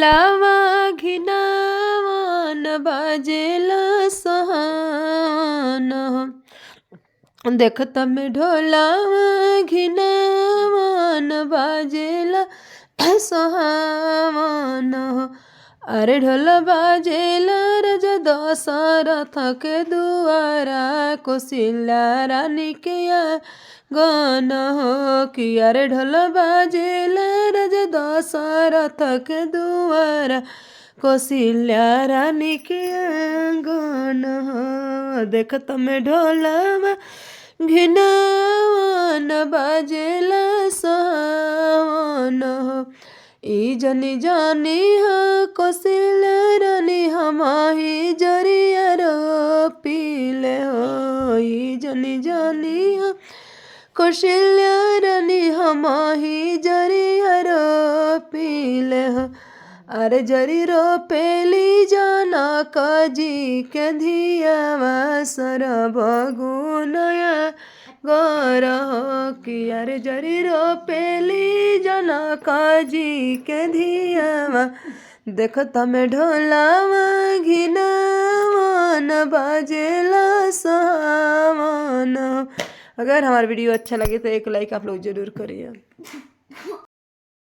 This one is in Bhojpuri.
ढोलावा घिनावन बाजेला सहान देखत में ढोलावा घिनावन बाजेला सहावन अरे ढोल बाजेला राजा दशरथ के दुआरा कौशल्या रानी के गन हो कि अरे ढोल बाजेला राजा दशरथ के दुआरा कौशल्या रानी के गन हो देखत में ढोलवा घिनावन बाजेला सहावन हो ई जनी जानी हो कौशल्या रानी हमाही जरिया रो पीले हो ई जनी जानी हो कौशल्या रानी हमाही जरिया रो पीले हो अरे जरी रो पेली जाना काजी के धियावा सर भगुनया गौर हो कि अरे जरी रो पेली जाना काजी के धियावा देखत में ढोलावा घिनावन बाजेला सहावन। अगर हमारा वीडियो अच्छा लगे तो एक लाइक आप लोग ज़रूर करिए।